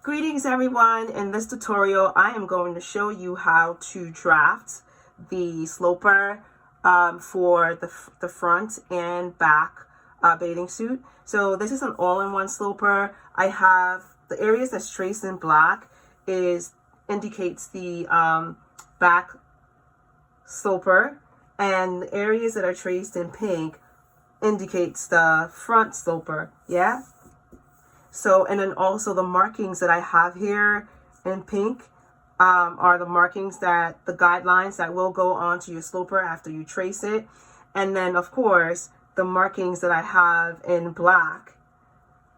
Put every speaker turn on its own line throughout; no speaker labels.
Greetings everyone. In this tutorial I am going to show you how to draft the sloper for the front and back bathing suit. So this is an all-in-one sloper. I have the areas that's traced in black indicates the back sloper, and the areas that are traced in pink indicates the front sloper. Yeah. So, and then also the markings that I have here in pink are the markings the guidelines that will go onto your sloper after you trace it. And then of course, the markings that I have in black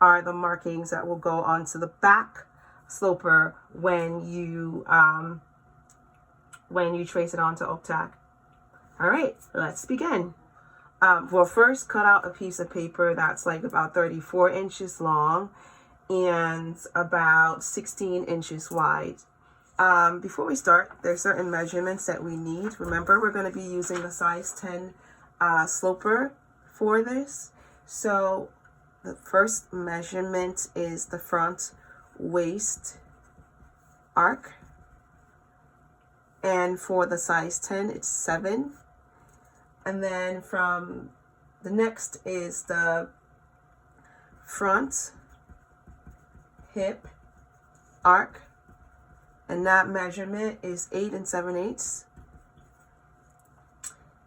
are the markings that will go onto the back sloper when you trace it onto oak tack. All right, let's begin. We'll first cut out a piece of paper that's like about 34 inches long and about 16 inches wide. Before we start, there's certain measurements that we need. Remember, we're going to be using the size 10 sloper for this. So the first measurement is the front waist arc. And for the size 10, it's 7. And then from the next is the front hip arc, and that measurement is 8 7/8.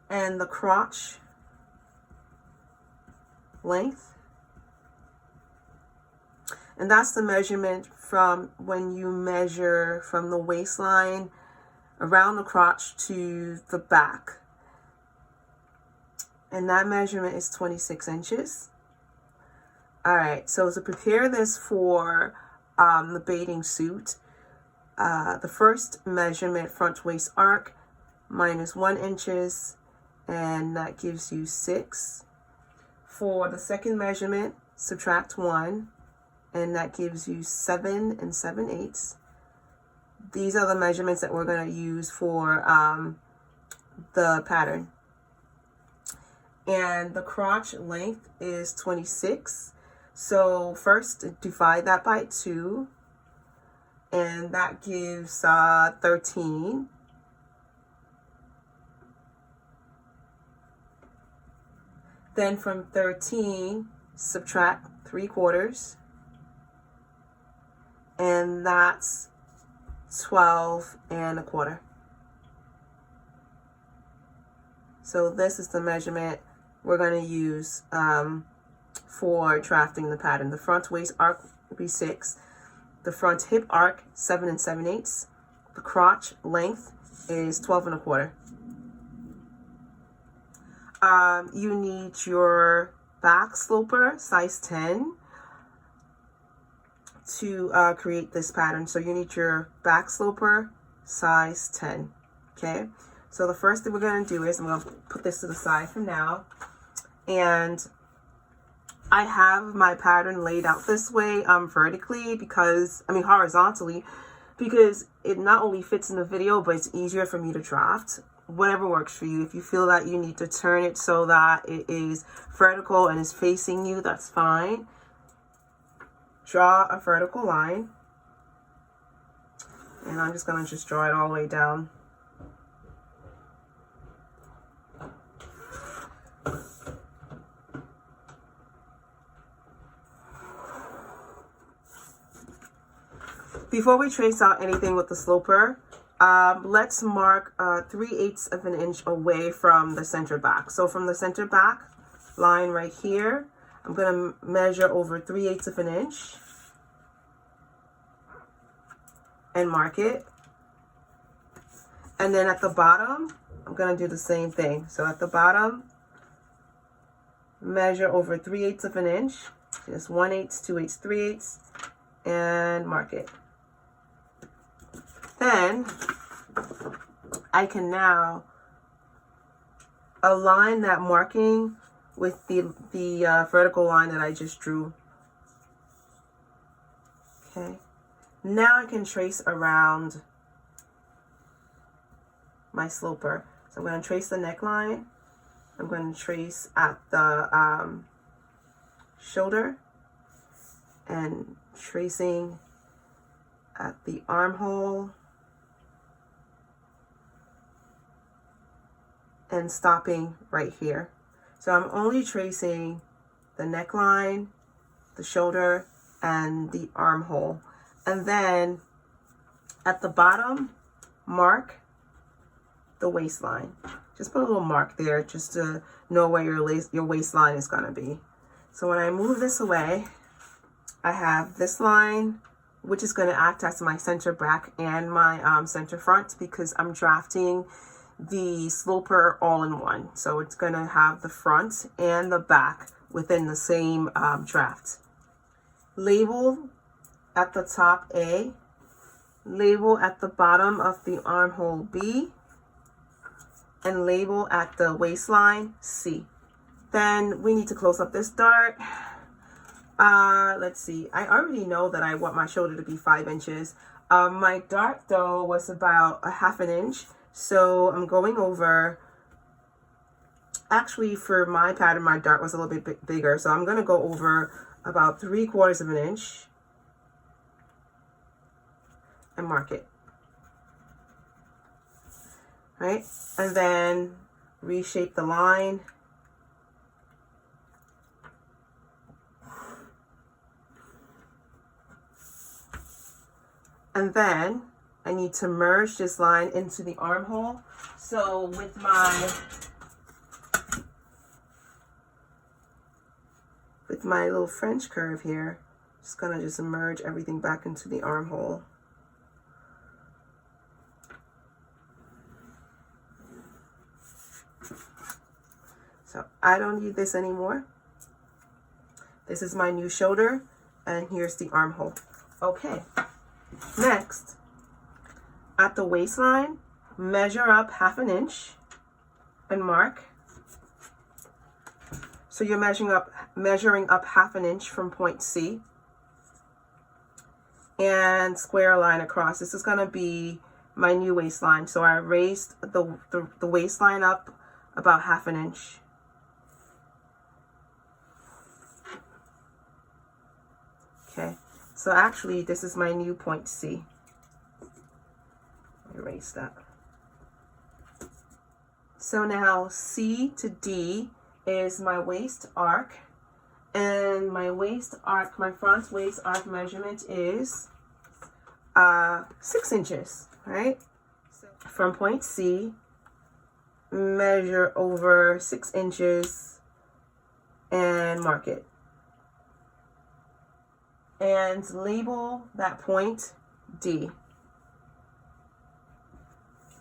And the crotch length, and that's the measurement from when you measure from the waistline around the crotch to the back. And that measurement is 26 inches. All right, so to prepare this for the bathing suit, the first measurement, front waist arc, minus 1 inches, and that gives you 6. For the second measurement, subtract 1, and that gives you 7 7/8. These are the measurements that we're going to use for the pattern. And the crotch length is 26. So first divide that by 2, and that gives 13. Then from 13, subtract 3/4, and that's 12 1/4. So this is the measurement we're going to use for drafting the pattern. The front waist arc will be 6. The front hip arc, 7 7/8. The crotch length is 12 1/4. You need your back sloper, size 10, to create this pattern. So you need your back sloper, size 10. Okay. So the first thing we're going to do is I'm going to put this to the side for now. And I have my pattern laid out this way horizontally, because it not only fits in the video, but it's easier for me to draft. Whatever works for you. If you feel that you need to turn it so that it is vertical and is facing you, that's fine. Draw a vertical line. And I'm just going to draw it all the way down. Before we trace out anything with the sloper, let's mark 3/8 of an inch away from the center back. So from the center back line right here, I'm going to measure over 3/8 of an inch and mark it. And then at the bottom, I'm going to do the same thing. So at the bottom, measure over 3/8 of an inch, just 1/8, 2/8, 3/8, and mark it. Then I can now align that marking with the vertical line that I just drew. Okay. Now I can trace around my sloper. So I'm going to trace the neckline. I'm going to trace at the shoulder, and tracing at the armhole and stopping right here. So I'm only tracing the neckline, the shoulder, and the armhole. And then at the bottom, mark the waistline. Just put a little mark there just to know where your waistline is going to be. So when I move this away, I have this line, which is going to act as my center back and my center front, because I'm drafting the sloper all in one. So it's going to have the front and the back within the same draft. Label at the top A, label at the bottom of the armhole B, and label at the waistline C. Then we need to close up this dart. Let's see, I already know that I want my shoulder to be 5 inches. My dart though was about a 1/2 inch, so I'm going over, actually for my pattern my dart was a little bit bigger, so I'm going to go over about 3/4 inch and mark it. Right, and then reshape the line. And then I need to merge this line into the armhole. So with my little French curve here, just gonna merge everything back into the armhole. So I don't need this anymore. This is my new shoulder, and here's the armhole. Okay. Next, at the waistline, measure up 1/2 inch and mark. So you're measuring up 1/2 inch from point C, and square a line across. This is going to be my new waistline. So I raised the waistline up about 1/2 inch. Okay. So actually, this is my new point C. Erase that. So now C to D is my waist arc. And my waist arc, my front waist arc measurement is 6 inches, right? So from point C, measure over 6 inches and mark it. And label that point D.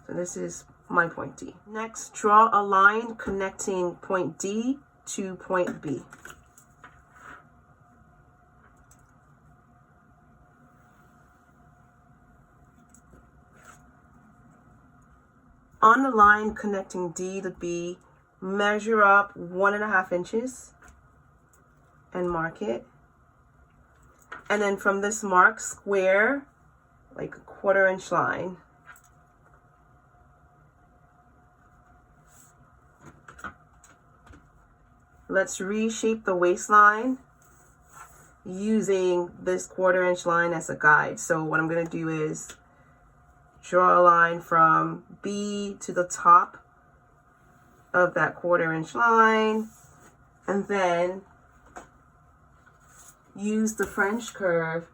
So this is my point D. Next, draw a line connecting point D to point B. On the line connecting D to B, measure up 1.5 inches and mark it. And then from this mark, square like a 1/4 inch line. Let's reshape the waistline using this 1/4 inch line as a guide. So what I'm going to do is draw a line from B to the top of that 1/4 inch line, and then use the French curve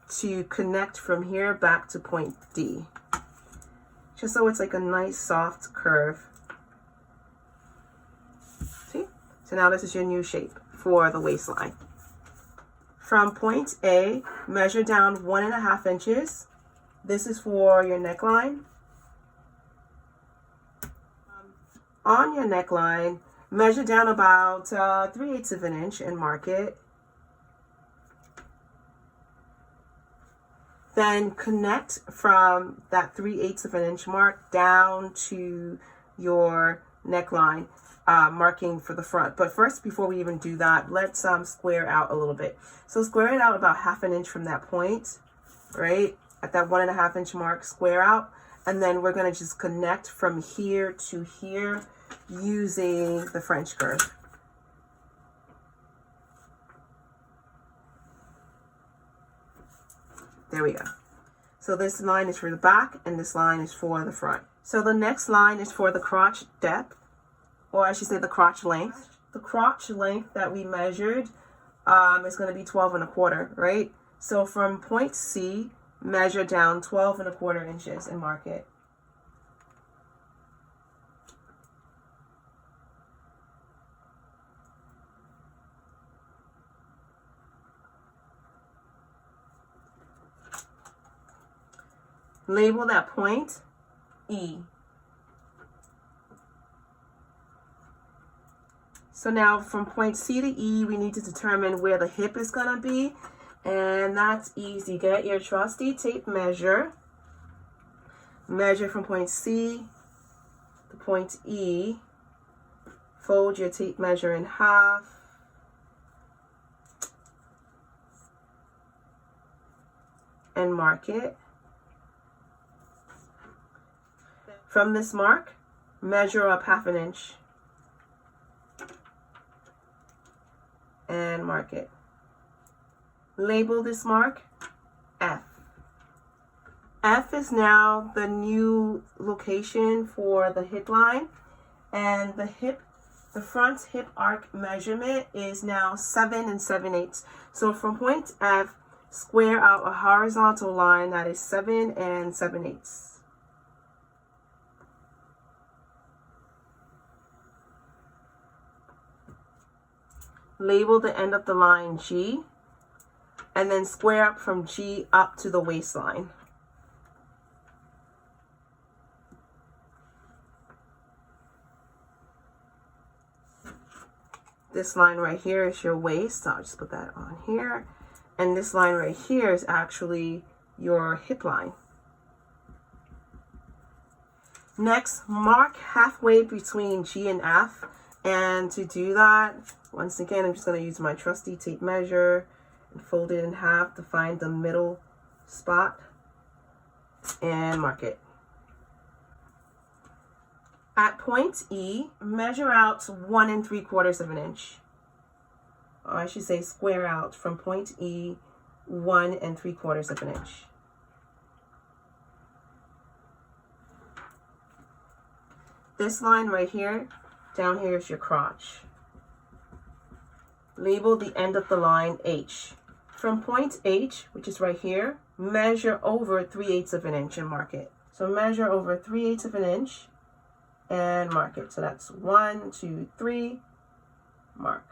to connect from here back to point D, just so it's like a nice soft curve. See? So now this is your new shape for the waistline. From point A, measure down 1.5 inches. This is for your neckline. On your neckline, measure down about 3/8 inch and mark it. Then connect from that 3/8 inch mark down to your neckline, marking for the front. But first, before we even do that, let's square out a little bit. So square it out about 1/2 inch from that point, right? At that 1.5 inch mark, square out. And then we're going to just connect from here to here using the French curve. There we go. So this line is for the back and this line is for the front. So the next line is for the crotch depth, or I should say the crotch length. The crotch length that we measured is going to be 12¼ right? So from point C, measure down 12¼ inches and mark it. Label that point E. So now from point C to E, we need to determine where the hip is going to be. And that's easy. Get your trusty tape measure. Measure from point C to point E. Fold your tape measure in half. And mark it. From this mark, measure up 1/2 inch. And mark it. Label this mark F. F is now the new location for the hip line, and the front hip arc measurement is now 7 7/8. So from point F, square out a horizontal line that is 7 7/8. Label the end of the line G, and then square up from G up to the waistline. This line right here is your waist, so I'll just put that on here. And this line right here is actually your hip line. Next, mark halfway between G and F. And to do that, once again, I'm just going to use my trusty tape measure and fold it in half to find the middle spot and mark it. At point E, measure out 1 3/4 inch. Or I should say square out from point E 1 3/4 inch. This line right here, down here is your crotch. Label the end of the line H. From point H, which is right here, measure over 3/8 inch and mark it. So measure over 3/8 inch and mark it. So that's 1, 2, 3, mark.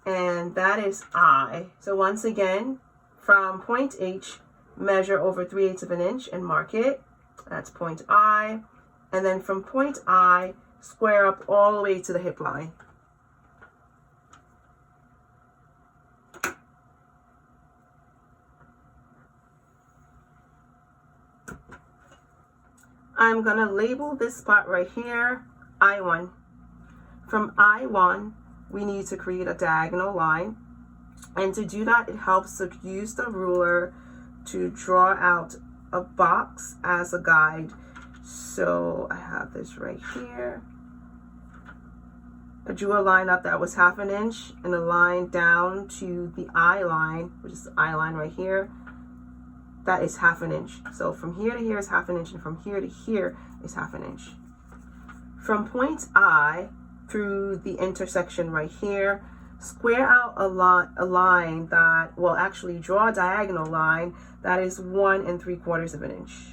And that is I. So once again, from point H, measure over 3/8 inch and mark it. That's point I. And then from point I, square up all the way to the hip line. I'm going to label this spot right here, I1. From I1, we need to create a diagonal line. And to do that, it helps to use the ruler to draw out a box as a guide. So I have this right here. I drew a line up that was 1/2 inch and a line down to the eye line, which is the eye line right here. That is 1/2 inch. So from here to here is 1/2 inch, and from here to here is 1/2 inch. From point I through the intersection right here, square out a line that, well, actually draw a diagonal line that is 1 3/4 inch.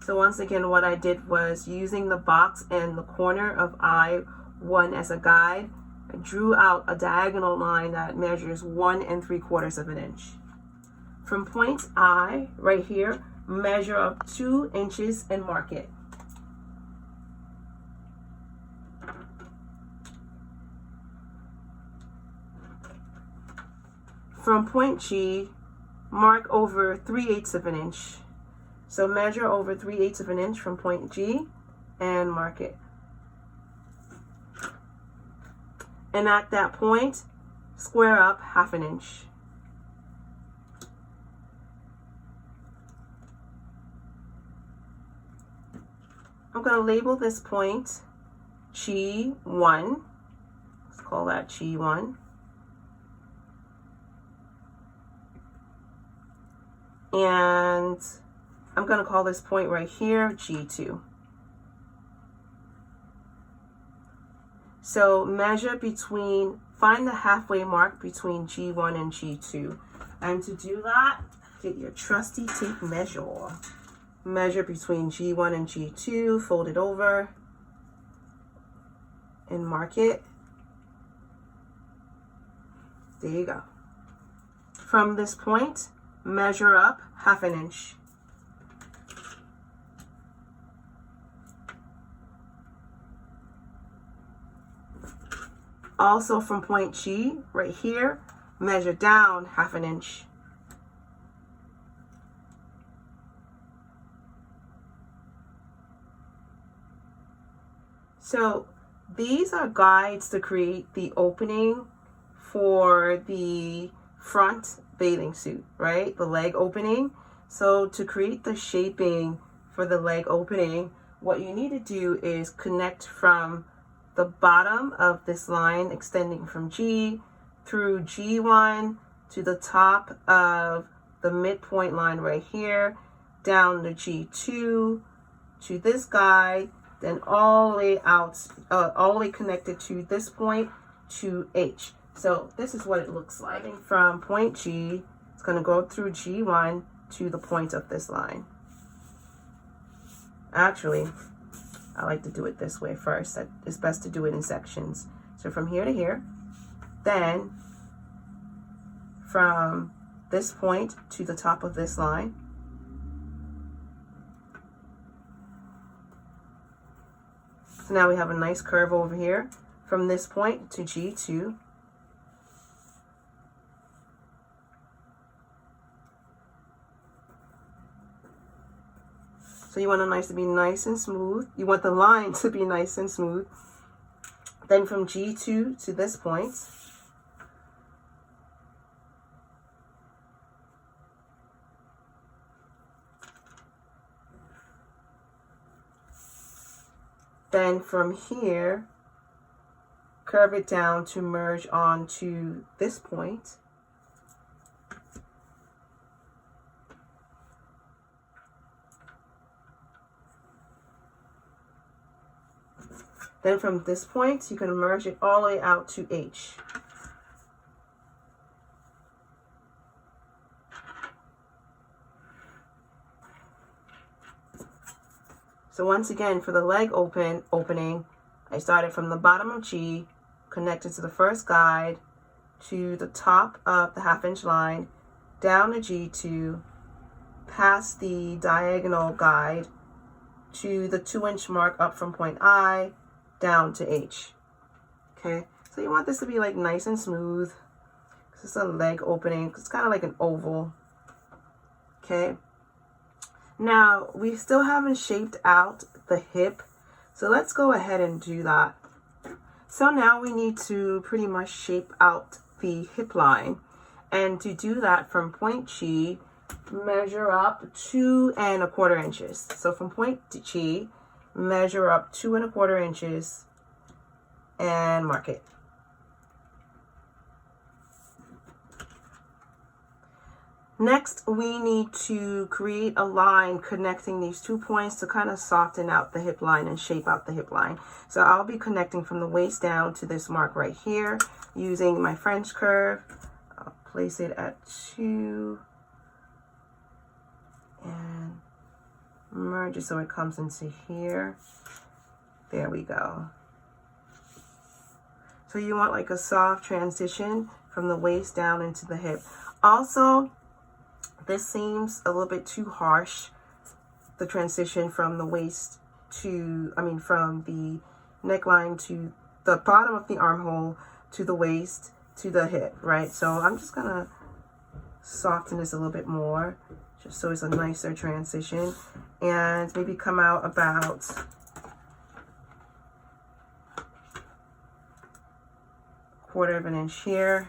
So once again, what I did was using the box and the corner of I1 as a guide, I drew out a diagonal line that measures 1 3/4 inch. From point I, right here, measure up 2 inches and mark it. From point G, mark over 3/8 inch. So measure over 3/8 inch from point G and mark it. And at that point, square up 1/2 inch. I'm going to label this point G1. Let's call that G1. And I'm going to call this point right here G2. So measure between, find the halfway mark between G1 and G2. And to do that, get your trusty tape measure. Measure between G1 and G2, fold it over, and mark it. There you go. From this point, measure up 1/2 inch. Also from point G, right here, measure down 1/2 inch. So these are guides to create the opening for the front bathing suit, right? The leg opening. So to create the shaping for the leg opening, what you need to do is connect from the bottom of this line extending from G through G1 to the top of the midpoint line right here, down to G2 to this guide, then all the way out, all the way connected to this point to H. So this is what it looks like. From point G, it's going to go through G1 to the point of this line. Actually, I like to do it this way first. It's best to do it in sections. So from here to here, then from this point to the top of this line, so now we have a nice curve over here from this point to G2. So you want it to be nice and smooth. You want the line to be nice and smooth. Then from G2 to this point, then from here, curve it down to merge onto this point. Then from this point, you can merge it all the way out to H. So once again, for the leg opening, I started from the bottom of G, connected to the first guide, to the top of the 1/2 inch line, down to G2, past the diagonal guide, to the 2 inch mark up from point I, down to H. Okay, so you want this to be like nice and smooth. This is a leg opening. It's kind of like an oval. Okay. Now, we still haven't shaped out the hip, so let's go ahead and do that. So now we need to pretty much shape out the hip line. And to do that, from point G, measure up 2 1/4 inches. So from point G, measure up 2 1/4 inches and mark it. Next, we need to create a line connecting these 2 points to kind of soften out the hip line and shape out the hip line. So I'll be connecting from the waist down to this mark right here using my French curve. I'll place it at 2 and merge it so it comes into here. There we go. So you want like a soft transition from the waist down into the hip. Also, this seems a little bit too harsh, the transition from the waist to, from the neckline to the bottom of the armhole to the waist to the hip, right? So I'm just gonna soften this a little bit more, just so it's a nicer transition, and maybe come out about quarter inch here,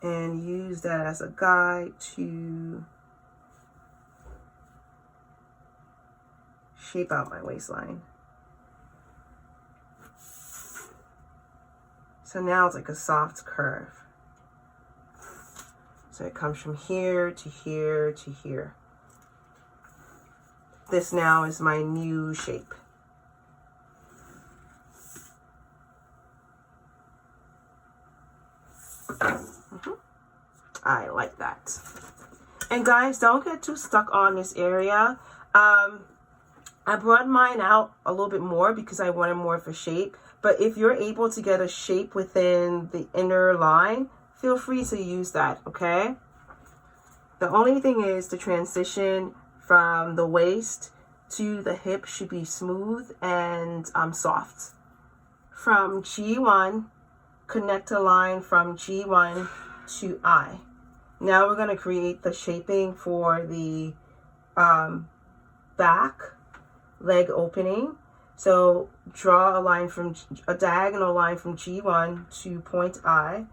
and use that as a guide to shape out my waistline. So now it's like a soft curve. So it comes from here to here to here. This now is my new shape. I like that. And guys, don't get too stuck on this area. I brought mine out a little bit more because I wanted more of a shape. But if you're able to get a shape within the inner line, feel free to use that, okay? The only thing is the transition from the waist to the hip should be smooth and soft. From G1, connect a line from G1 to I. Now we're going to create the shaping for the back leg opening. So draw a line from a diagonal line from G1 to point I.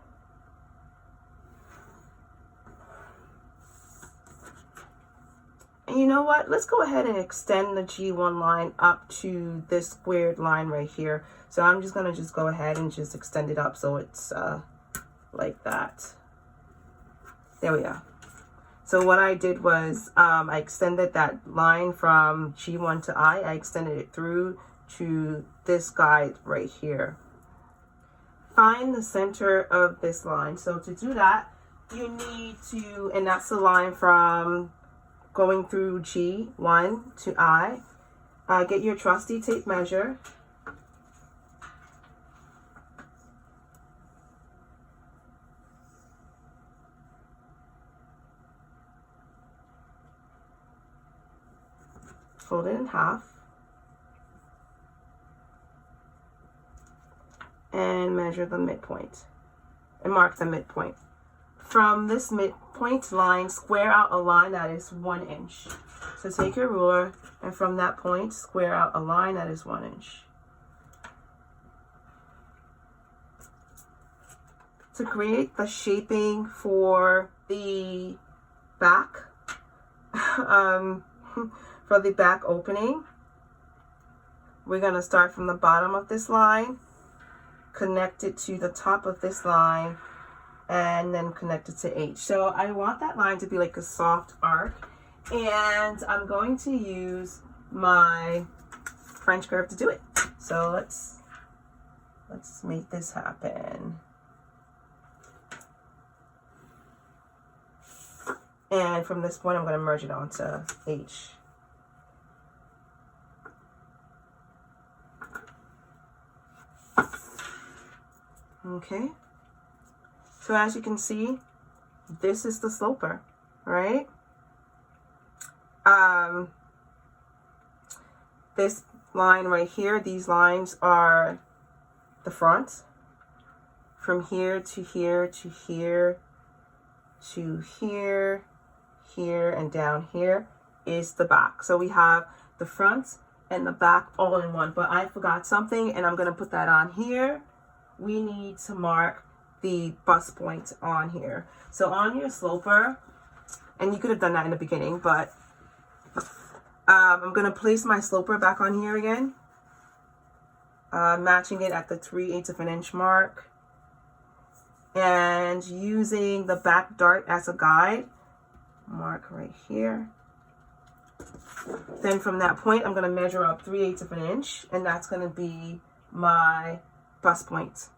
And you know what? Let's go ahead and extend the G1 line up to this squared line right here. So I'm just going to go ahead and just extend it up so it's like that. There we go. So what I did was I extended that line from G1 to I extended it through to this guide right here. Find the center of this line. So to do that, you need to, and that's the line from going through G1 to I. Get your trusty tape measure. Fold it in half. And measure the midpoint. And mark the midpoint. From this midpoint line, square out a line that is 1 inch. So take your ruler, and from that point, square out a line that is 1 inch. To create the shaping for the back, for the back opening, we're going to start from the bottom of this line, connect it to the top of this line, and then connect it to H. So I want that line to be like a soft arc, and I'm going to use my French curve to do it. So let's make this happen. And from this point, I'm going to merge it onto H. Okay. So as you can see, this is the sloper, right? This line right here, these lines are the front. From here to here to here to here, here, and down here is the back. So we have the front and the back all in one. But I forgot something, and I'm going to put that on here. We need to mark the bust point on here. So on your sloper, and you could have done that in the beginning, but I'm going to place my sloper back on here again, matching it at the 3/8 of an inch mark, and using the back dart as a guide, mark right here. Then from that point, I'm going to measure up 3/8 of an inch, and that's going to be my bust point.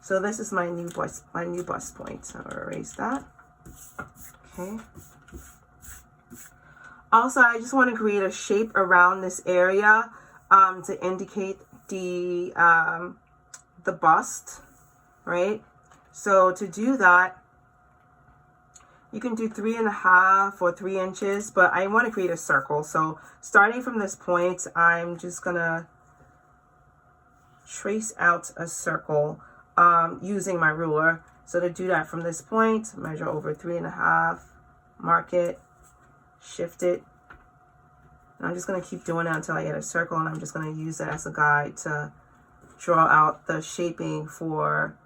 So this is my new bust point. I'll erase that. Okay. Also, I just want to create a shape around this area to indicate the bust, right? So to do that, you can do 3.5 or 3 inches, but I want to create a circle. So starting from this point, I'm just gonna trace out a circle using my ruler. So to do that from this point, measure over 3.5, mark it, shift it. And I'm just going to keep doing that until I get a circle, and I'm just going to use it as a guide to draw out the shaping for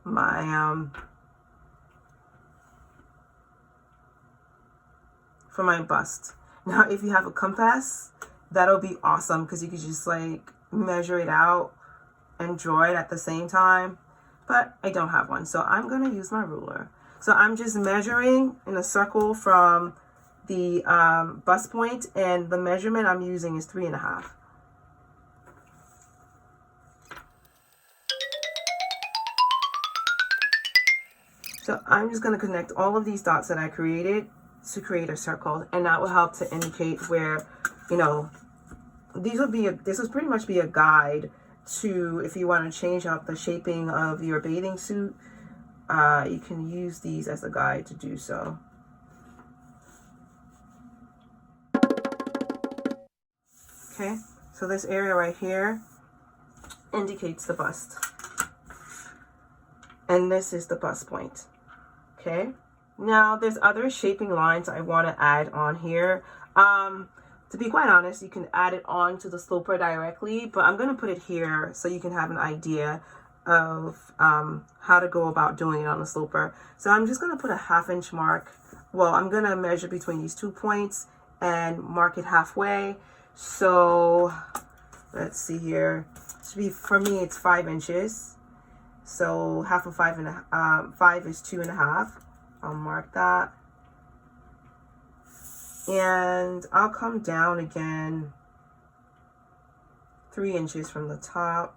my for my bust. Now, if you have a compass, that'll be awesome because you could just like measure it out and draw it at the same time. But I don't have one, so I'm gonna use my ruler. So I'm just measuring in a circle from the bust point, and the measurement I'm using is 3.5. So I'm just going to connect all of these dots that I created to create a circle, and that will help to indicate where, you know, this would pretty much be a guide to, if you want to change up the shaping of your bathing suit, you can use these as a guide to do so. Okay, so this area right here indicates the bust, and this is the bust point. Okay, now there's other shaping lines I want to add on here. To be quite honest, you can add it on to the sloper directly, but I'm going to put it here so you can have an idea of how to go about doing it on the sloper. So I'm just going to put a 1/2 inch mark. Well, I'm going to measure between these 2 points and mark it halfway. So let's see here. For me, it's 5 inches. So 1/2 of 5 is 2.5. I'll mark that. And I'll come down again 3 inches from the top.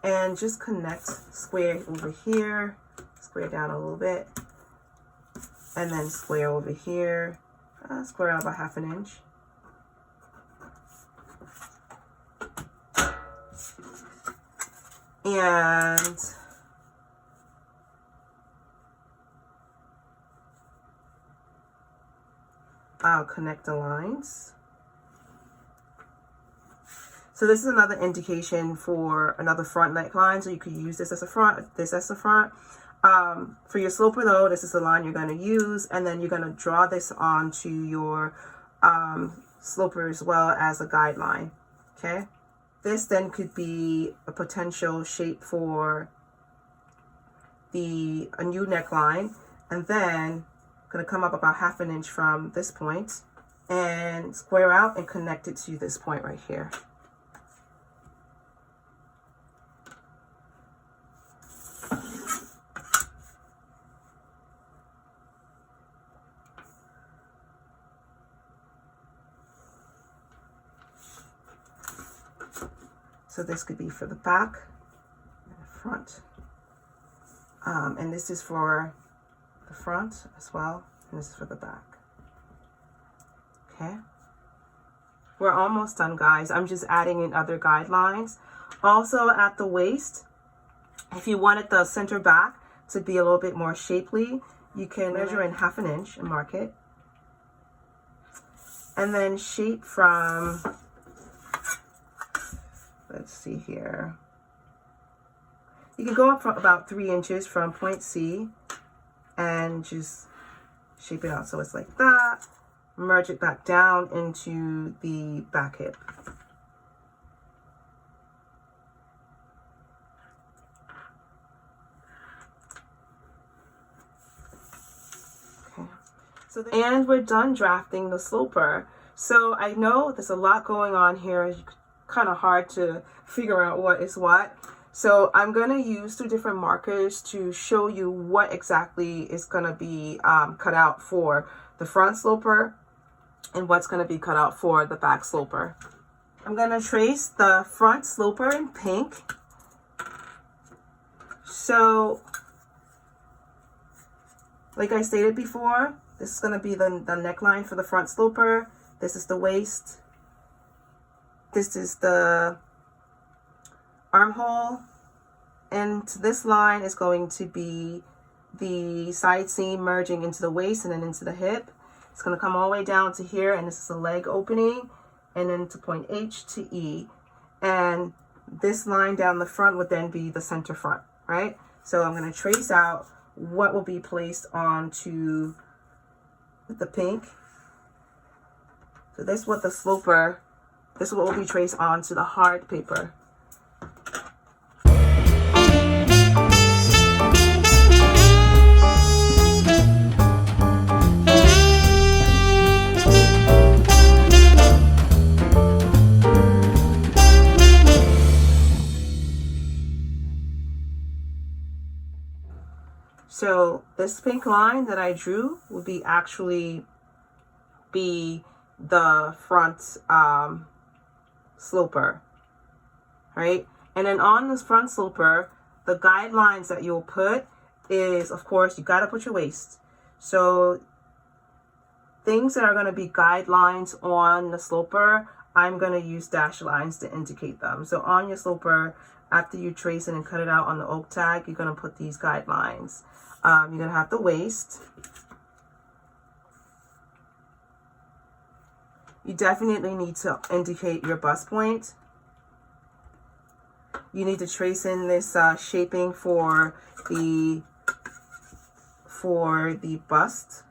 And just connect, square over here, square down a little bit. And then square over here, square out about 1/2 inch. And I'll connect the lines. So this is another indication for another front neckline. So you could use this as a front, this as a front. For your sloper though, this is the line you're going to use, and then you're going to draw this onto your sloper as well as a guideline. Okay. This then could be a potential shape for a new neckline, and then going to come up about 1/2 inch from this point and square out and connect it to this point right here. So this could be for the back and the front. And this is for the front as well, and this is for the back. Okay. We're almost done, guys. I'm just adding in other guidelines. Also at the waist, if you wanted the center back to be a little bit more shapely, you can measure in 1/2 inch and mark it. And then shape from, let's see here. You can go up from about 3 inches from point C and just shape it out so it's like that. Merge it back down into the back hip. Okay. And we're done drafting the sloper. So I know there's a lot going on here. It's kind of hard to figure out what is what. So I'm going to use 2 different markers to show you what exactly is going to be cut out for the front sloper and what's going to be cut out for the back sloper. I'm going to trace the front sloper in pink. So like I stated before, this is going to be the neckline for the front sloper. This is the waist. This is the armhole, and this line is going to be the side seam merging into the waist and then into the hip. It's going to come all the way down to here, and this is the leg opening, and then to point H to E. And this line down the front would then be the center front, right? So I'm going to trace out what will be placed onto the pink. So this is what the sloper, this is what will be traced onto the hard paper. So this pink line that I drew will be actually be the front sloper, right? And then on this front sloper, the guidelines that you'll put is, of course, you got to put your waist. So things that are going to be guidelines on the sloper, I'm going to use dash lines to indicate them. So on your sloper, after you trace it and cut it out on the oak tag, you're going to put these guidelines. You're going to have the waist. You definitely need to indicate your bust point. You need to trace in this shaping for the bust.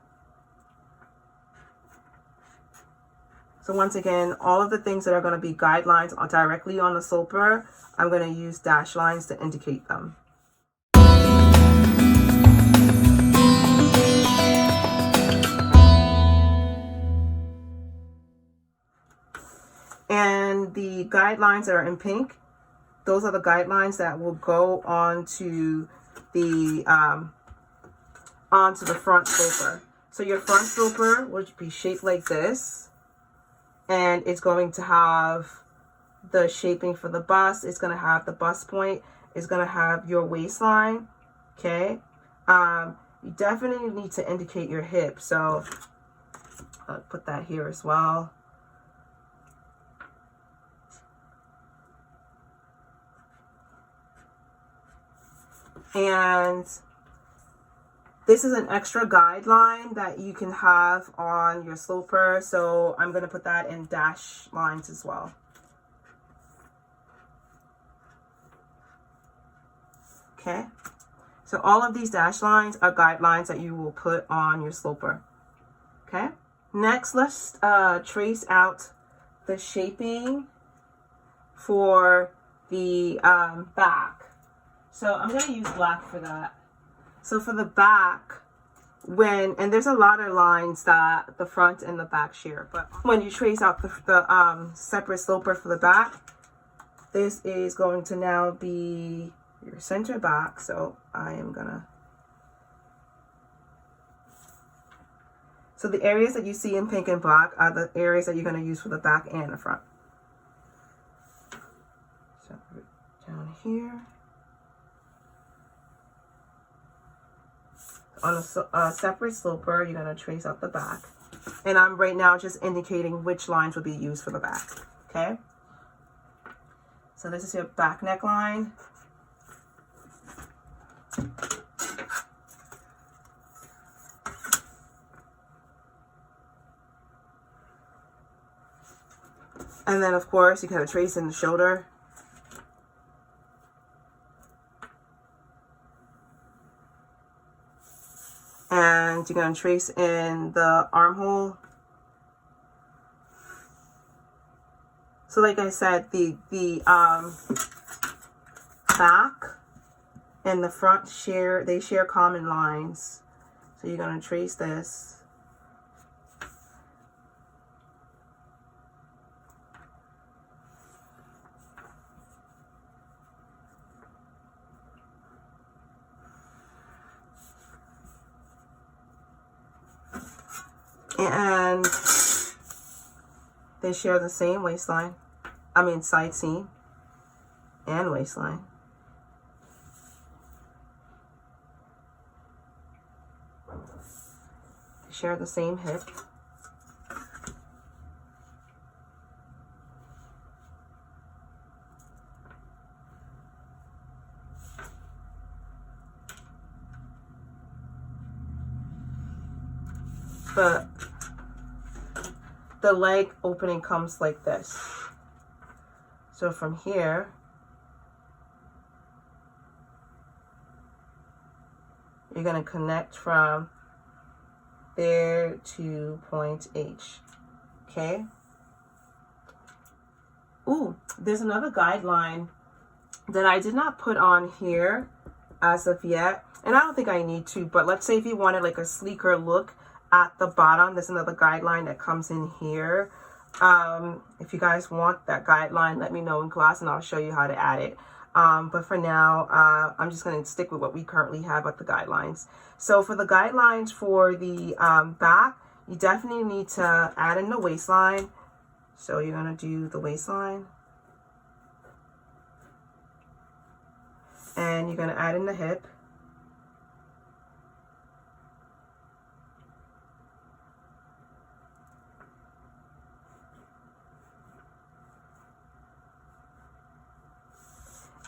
So once again, all of the things that are going to be guidelines are directly on the sloper, I'm going to use dash lines to indicate them. And the guidelines that are in pink, those are the guidelines that will go onto the front sloper. So your front sloper would be shaped like this, and it's going to have the shaping for the bust. It's going to have the bust point. It's going to have your waistline. Okay. You definitely need to indicate your hip. So I'll put that here as well. And this is an extra guideline that you can have on your sloper, so I'm going to put that in dash lines as well. Okay, so all of these dash lines are guidelines that you will put on your sloper. Okay, next let's trace out the shaping for the back. So I'm going to use black for that. So for the back, and there's a lot of lines that the front and the back share, but when you trace out the separate sloper for the back, this is going to now be your center back. So I am gonna, so the areas that you see in pink and black are the areas that you're going to use for the back and the front. So down here. On a separate sloper, you're going to trace out the back. And I'm right now just indicating which lines will be used for the back. Okay? So this is your back neckline. And then, of course, you kind of trace in the shoulder. And you're going to trace in the armhole. So like I said, the back and the front share common lines. So you're going to trace this. And they share the same waistline. I mean side seam and waistline. They share the same hip. But the leg opening comes like this. So from here, you're going to connect from there to point H. Okay? Ooh, there's another guideline that I did not put on here as of yet. And I don't think I need to, but let's say if you wanted like a sleeker look at the bottom, there's another guideline that comes in here. If you guys want that guideline, let me know in class and I'll show you how to add it. But for now, I'm just going to stick with what we currently have at the guidelines. So for the guidelines for the back, you definitely need to add in the waistline. So you're going to do the waistline. And you're going to add in the hip.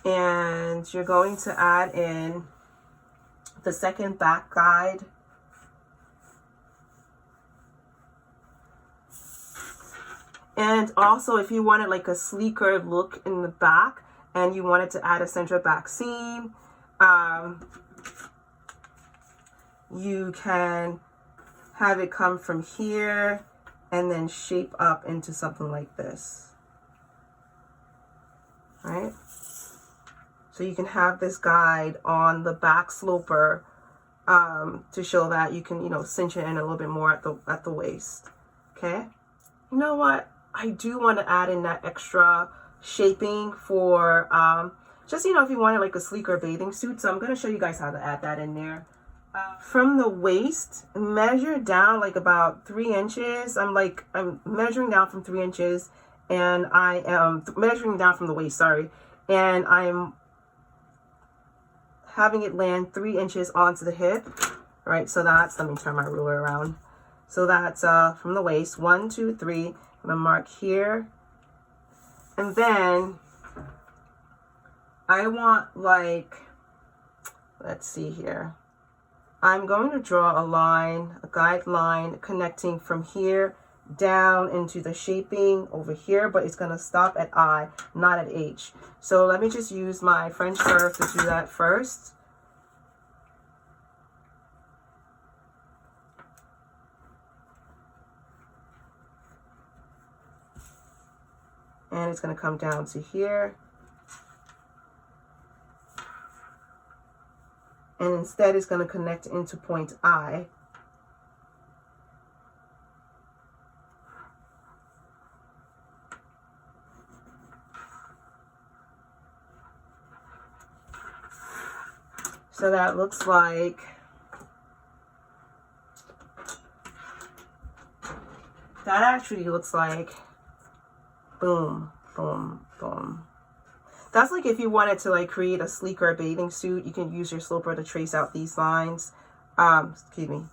And you're going to add in the second back guide. And also, if you wanted like a sleeker look in the back and you wanted to add a central back seam, you can have it come from here and then shape up into something like this. Right? So you can have this guide on the back sloper to show that you can, you know, cinch it in a little bit more at the waist. Okay. You know what? I do want to add in that extra shaping for just, you know, if you wanted like a sleeker bathing suit. So I'm going to show you guys how to add that in there. From the waist, measure down like about 3 inches. I'm measuring down from 3 inches, and I am measuring down from the waist, sorry. And I'm having it land 3 inches onto the hip, right? So that's, let me turn my ruler around. So that's from the waist, 1, 2, 3. I'm gonna mark here. And then I want like, let's see here. I'm going to draw a line, a guideline connecting from here down into the shaping over here, but it's going to stop at I, not at H. So let me just use my French curve to do that first. And it's going to come down to here. And instead it's going to connect into point I. So that looks like boom, boom, boom. That's like if you wanted to like create a sleeker bathing suit, you can use your sloper to trace out these lines.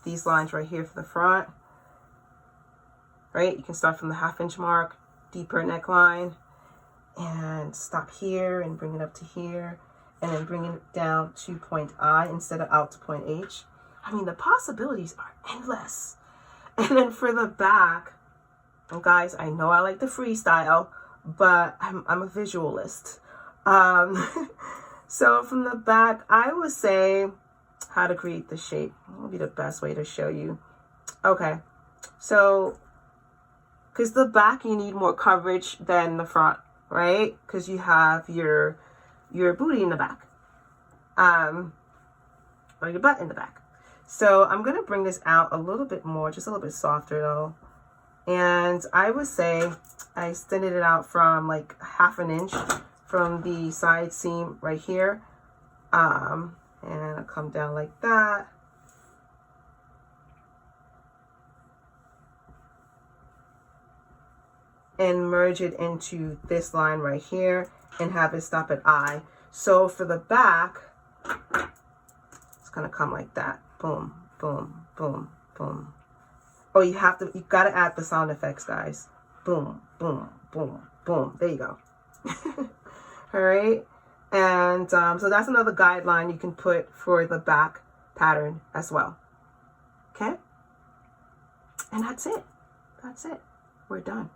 These lines right here for the front. Right? You can start from the 1/2 inch mark, deeper neckline, and stop here and bring it up to here, and then bring it down to point I instead of out to point H. I mean, the possibilities are endless. And then for the back, and guys, I know I like the freestyle, but I'm a visualist. So from the back, I would say how to create the shape. That would be the best way to show you. Okay, so because the back, you need more coverage than the front, right? Because you have your booty in the back, or your butt in the back. So I'm gonna bring this out a little bit more, just a little bit softer though. And I would say I extended it out from like 1/2 inch from the side seam right here. And I'll come down like that. And merge it into this line right here and have it stop at I. So for the back, it's gonna come like that. Boom, boom, boom, boom. Oh, you gotta add the sound effects, guys. Boom, boom, boom, boom. There you go. All right. And so that's another guideline you can put for the back pattern as well. Okay. And that's it. That's it. We're done.